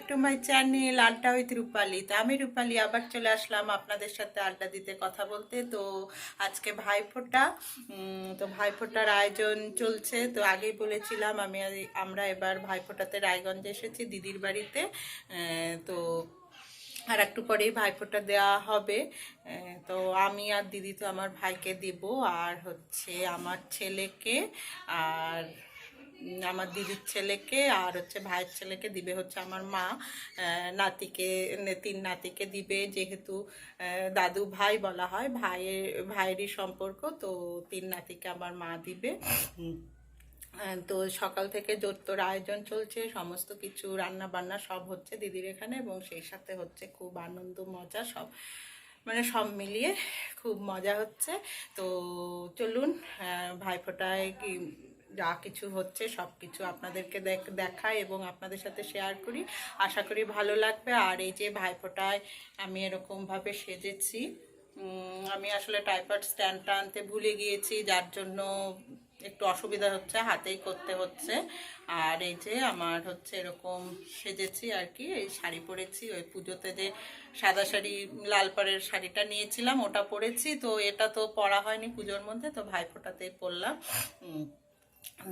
To my channel আড্ডা with রূপালী। তো আমি রূপালী আবার চলে আসলাম আপনাদের সাথে আড্ডা দিতে, কথা বলতে। তো আজকে ভাইফোঁটা, তো ভাইফোঁটার আয়োজন চলছে। তো আগেই বলেছিলাম আমরা এবার ভাইফোঁটাতে রায়গঞ্জে এসেছি দিদির বাড়িতে। তো আর একটু পরেই ভাইফোঁটা দেওয়া হবে। তো আমি আর দিদি তো আমার ভাইকে দেব, আর হচ্ছে আমার ছেলেকে, আর আমার দিদির ছেলেকে, আর হচ্ছে ভাইয়ের ছেলেকে দিবে হচ্ছে আমার মা। নাতিকে, তিন নাতিকে দিবে, যেহেতু দাদু ভাই বলা হয়, ভাইয়েরই সম্পর্ক। তো তিন নাতিকে আমার মা দিবে। তো সকাল থেকে জোরতোর আয়োজন চলছে, সমস্ত কিছু রান্না বান্না সব হচ্ছে দিদির এখানে, এবং সেই সাথে হচ্ছে খুব আনন্দ মজা সব, মানে সব মিলিয়ে খুব মজা হচ্ছে। তো চলুন ভাইফোঁটায় কি যা কিছু হচ্ছে সব কিছু আপনাদেরকে দেখাই এবং আপনাদের সাথে শেয়ার করি। আশা করি ভালো লাগবে। আর এই যে ভাইফোঁটায় আমি এরকমভাবে সেজেছি, আমি আসলে ট্রাইপড স্ট্যান্ডটা আনতে ভুলে গিয়েছি, যার জন্য একটু অসুবিধা হচ্ছে, হাতেই করতে হচ্ছে। আর এই যে আমার হচ্ছে এরকম সেজেছি আর কি, এই শাড়ি পরেছি, ওই পুজোতে যে সাদা শাড়ি, লাল পাড়ের শাড়িটা নিয়েছিলাম ওটা পরেছি। তো এটা তো পরা হয়নি পুজোর মধ্যে, তো ভাইফোঁটাতেই পরলাম।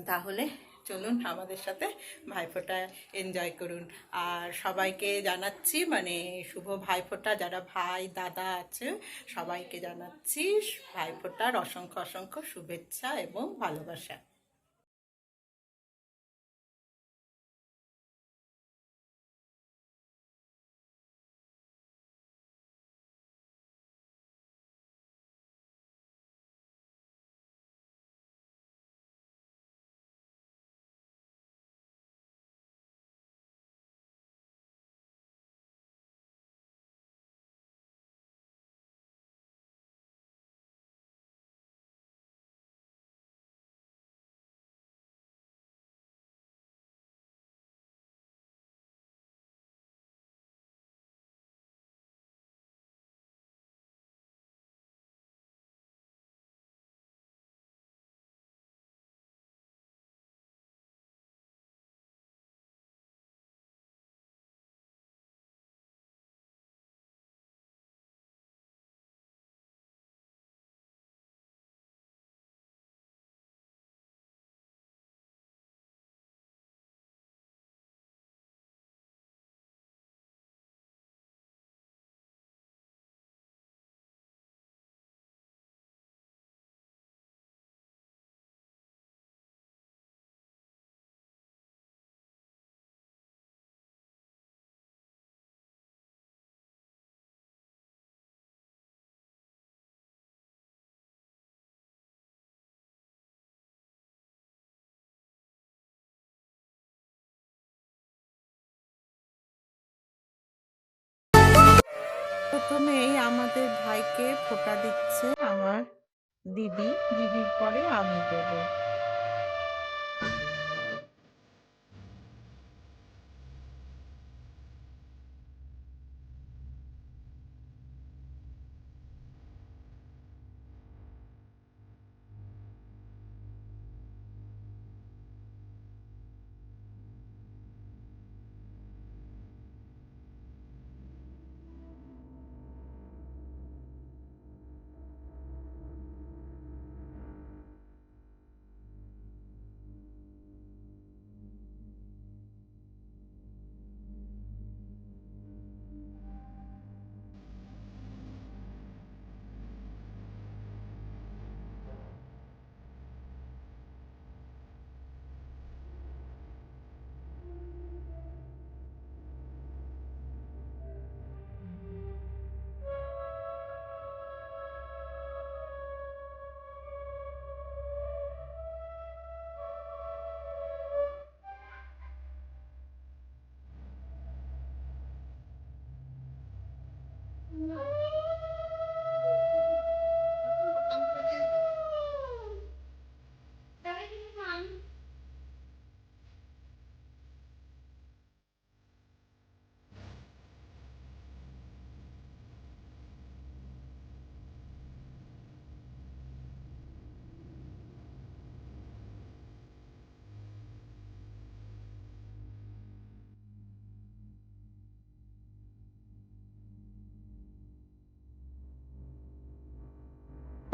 তাহলে চলুন আমাদের সাথে ভাইফোঁটা এনজয় করুন। আর সবাইকে জানাচ্ছি, মানে শুভ ভাইফোঁটা, যারা ভাই দাদা আছে সবাইকে জানাচ্ছি ভাইফোঁটার অসংখ্য অসংখ্য শুভেচ্ছা এবং ভালোবাসা। প্রথমেই আমাদের ভাইকে ফোঁটা দিচ্ছে আমার দিদি, দিদির পরে আমি দেবো।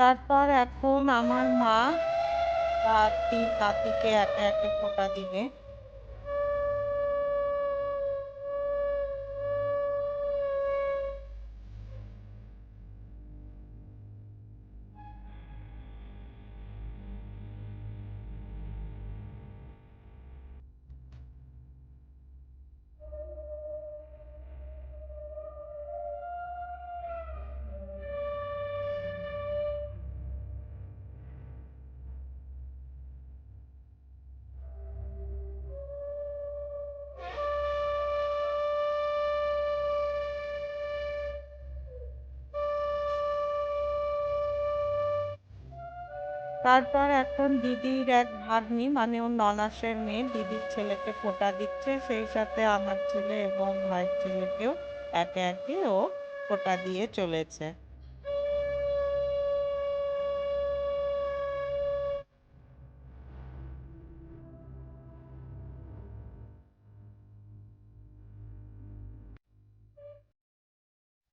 তারপর এখন আমার মা তার তিন নাতিকে একে একে ফোঁটা দিবে। তারপর এখন দিদির এক ভাগ্নি মানে ওর ননাসের মেয়ে দিদির ছেলেকে ফোঁটা দিচ্ছে, সেই সাথে আমার ছেলে এবং ভাইয়ের ছেলেকেও একে একে ও ফোঁটা দিয়ে চলেছে।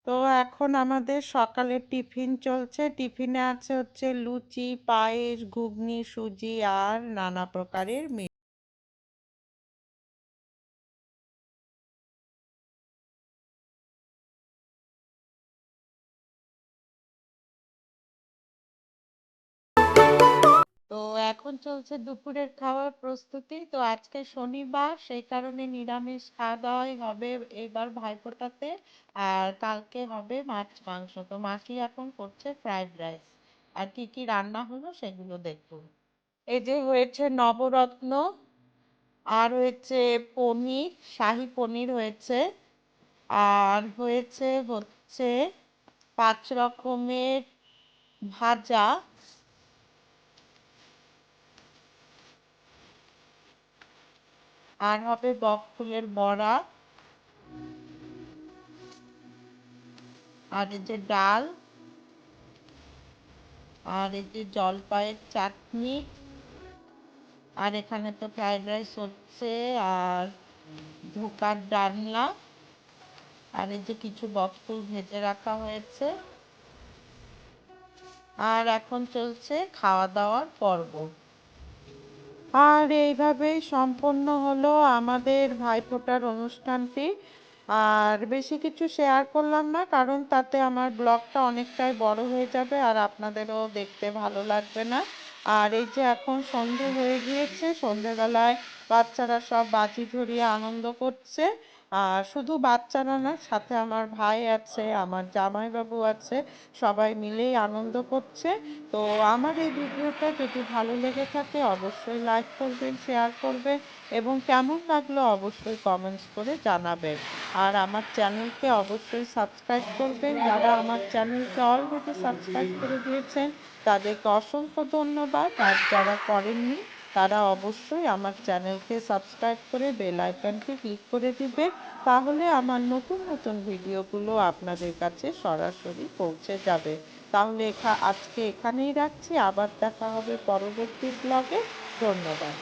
তো এখন আমাদের সকালের টিফিন চলছে। টিফিনে আছে হচ্ছে লুচি, পায়েস, ঘুগনি, সুজি আর নানা প্রকারের তো এখন চলছে দুপুরের খাওয়ার প্রস্তুতি। তো আজকে শনিবার, সেই কারণে নিরামিষ খাওয়া দাওয়াই হবে এবার ভাইফোঁটাতে। আর কালকে হবে মাছ মাংস। তো মাসি এখন করছে ফ্রাইড রাইস। আর কি কি রান্না হলো সেগুলো দেখুন। এই যে হয়েছে নবরত্ন, আর হয়েছে পনির, শাহী পনির হয়েছে, আর হচ্ছে 5 রকমের ভাজা, আর হবে বক ফুলের বড়া, আর এই যে ডাল, আর এই যে জলপাইয়ের চাটনি, আর এখানে তো ফ্রাইড রাইস হচ্ছে, আর ধোকার ডালনা, আর এই যে কিছু বকফুল ভেজে রাখা হয়েছে। আর এখন চলছে খাওয়া দাওয়ার পর্ব। আর এইভাবেই সম্পন্ন হলো আমাদের ভাইফোঁটার অনুষ্ঠানটি। আর বেশি কিছু শেয়ার করলাম না, কারণ তাতে আমার ব্লগটা অনেকটাই বড় হয়ে যাবে আর আপনাদেরও দেখতে ভালো লাগবে না। আর এই যে এখন সন্ধে হয়ে গিয়েছে, সন্ধেবেলায় বাচ্চারা সব বাজি ধরিয়ে আনন্দ করছে। আর শুধু বাচ্চারা না, সাথে আমার ভাই আছে, আমার জামাইবাবু আছে, সবাই মিলেই আনন্দ করছে। তো আমার এই ভিডিওটা যদি ভালো লেগে থাকে অবশ্যই লাইক করবেন, শেয়ার করবেন, এবং কেমন লাগলো অবশ্যই কমেন্টস করে জানাবেন। আর আমার চ্যানেলকে অবশ্যই সাবস্ক্রাইব করবেন। যারা আমার চ্যানেলকে অলরেডি সাবস্ক্রাইব করে দিয়েছেন তাদেরকে অসংখ্য ধন্যবাদ। আর যারা করেননি তারা অবশ্যই আমার চ্যানেলকে সাবস্ক্রাইব করে বেল আইকনটি ক্লিক করে দিবে, তাহলে আমার নতুন নতুন ভিডিওগুলো আপনাদের কাছে সরাসরি পৌঁছে যাবে। তাহলে আজকে এখানেই রাখছি, আবার দেখা হবে পরবর্তী ব্লগে। ধন্যবাদ।